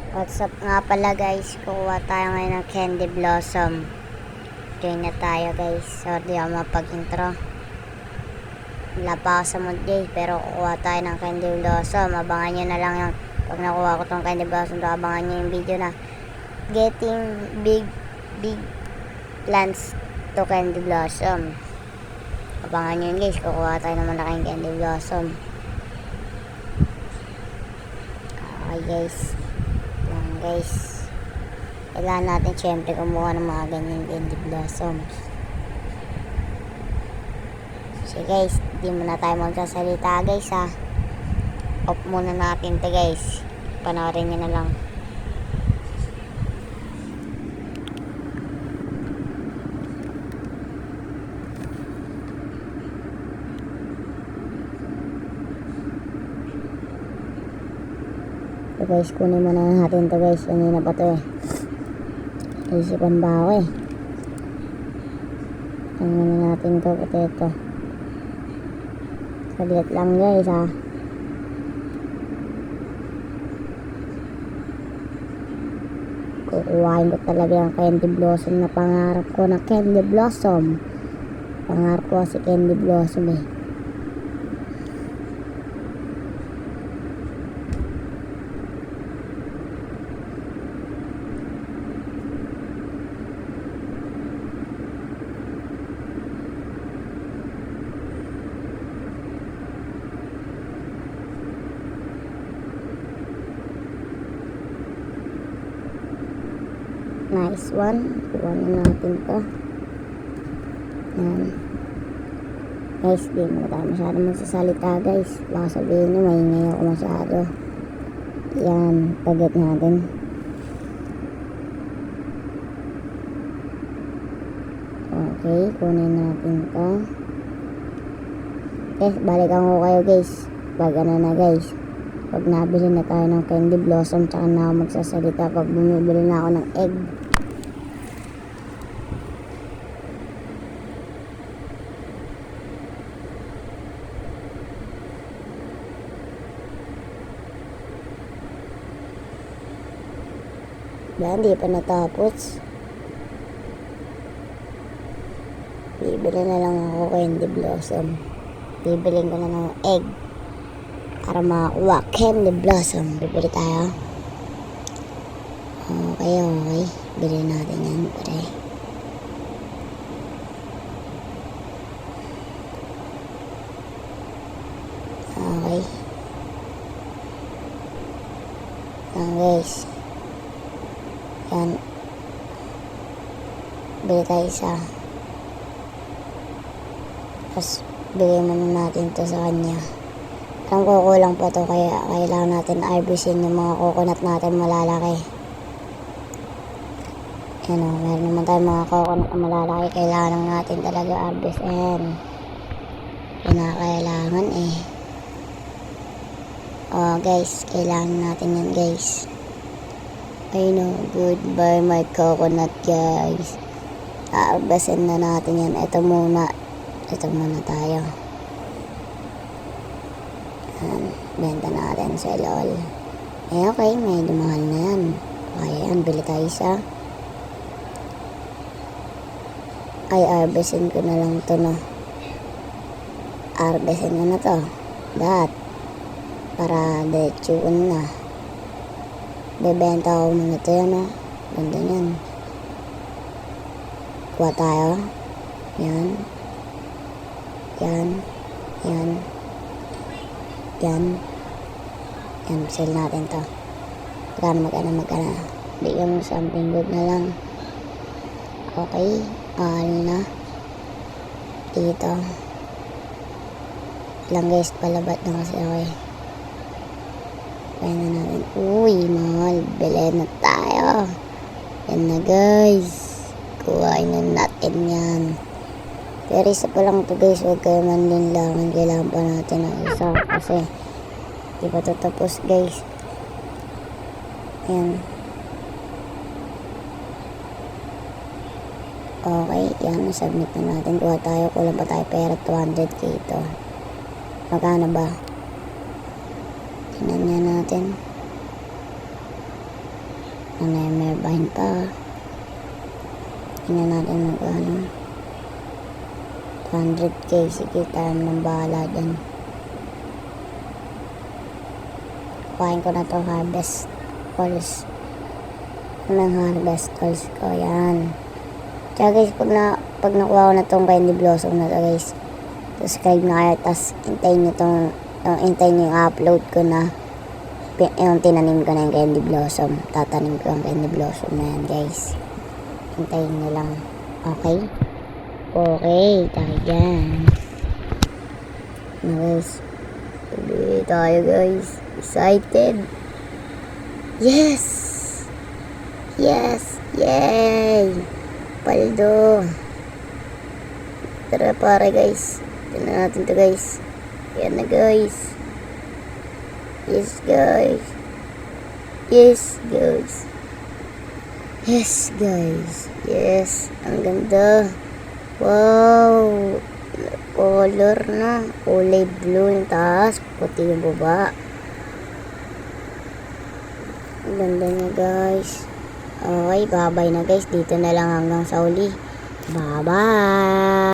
What's up nga pala guys, kukuha tayo ngayon ng Candy Blossom. Join na tayo guys. Sorry ako mapag-intro. Wala pa ako sa mood guys, pero kukuha tayo ng Candy Blossom. Abangan nyo na lang yung pag nakuha ko tong Candy Blossom, abangan nyo yung video na getting big plants to Candy Blossom. Abangan nyo yun guys, kukuha tayo ng malaking Candy Blossom. Okay guys, kailangan natin syempre kumuha ng mga ganyan Candy Blossoms. So guys, di muna tayo magsasalita guys ha. Off muna natin to guys, panoorin nyo na lang. So guys, kunin muna natin to guys. Kanina pa to isipan ba ako Kunin natin to, potato. Saglit lang guys ha. Kukuhain ko talaga yung Candy Blossom na pangarap ko na Candy Blossom. Pangarap ko si Candy Blossom Nice one. Kuha na natin to. Yan. Guys, di mo tayo masyado magsasalita guys. Baka sabihin nyo, maingay ako masyado. Yan, target natin. Okay, kunin natin to. Okay, balikan ko kayo guys. Pag ano na guys, pag nabili na tayo ng Candy Blossom, tsaka na ako magsasalita pag bumibili na ako ng egg. Hindi pa natapos. Bibili na lang ako Candy Blossom. Bibilin ko na ng egg para makakuha Candy Blossom. Bibili tayo. Okay. Bili natin yan. Pare. Okay. Guys. Yan. Bili tayo isa. Tapos, bigay muna natin to sa kanya. Ang kukulang pa to, kaya kailangan natin harvestin yung mga coconut natin malalaki. Yan o, meron naman tayo mga coconut na malalaki. Kailangan natin talaga harvestin. Pinakailangan guys, kailangan natin yan guys. I know, goodbye my coconut guys. Harvestin na natin yan. Ito muna tayo. Benta natin sa LOL. Okay, medyo mahal na yan. Kaya yan, bili tayo isa. Harvestin ko na lang to no. Harvestin ko na to. Para detsuon na. Bebenta ko muna to yan Ganda yan. Kuha tayo. Yan. Sell natin to. Magkano. Bigyan mo something good na lang. Okay. Na. Dito. Lang guys, palabat na kasi ako Kaya na natin. Uy, mahal. Bili na tayo. Yan na guys. Kuhain na natin yan. Pero isa pa lang ito guys. Huwag kayo manlinlangan. Kailangan pa natin ang isa. Kasi di pa ito tapos guys. Yan. Okay. Yan. Submit na natin. Kuha tayo. Kulang pa tayo pera. 200k ito. Magkano ba? Tingnan niya natin. Ano yung may bahin pa. Tingnan natin mag-ano. 200k. Sige, tayo nang bahala dyan. Kuhain ko na to harvest calls. Anong harvest calls ko? Yan. Tsaka guys, pag nakuha ko na tong candy blossom na to guys, subscribe na kayo, tas hintayin nyo yung upload ko na yung tinanim ko na yung candy blossom. Tatanim ko yung candy blossom na yan guys. Hintayin nyo lang. Okay? Okay, tayo dyan. Na guys. Tuloy tayo guys. Excited. Yes! Yes! Yay! Paldo. Tara pare guys. Tignan natin to guys. Yan na guys. Yes guys. Yes guys. Yes guys. Yes. Ang ganda. Wow. Color na. Kulay blue yung taas. Puti yung baba. Ang ganda niya guys. Okay, bye-bye na guys. Dito na lang hanggang sa uli. Bye-bye!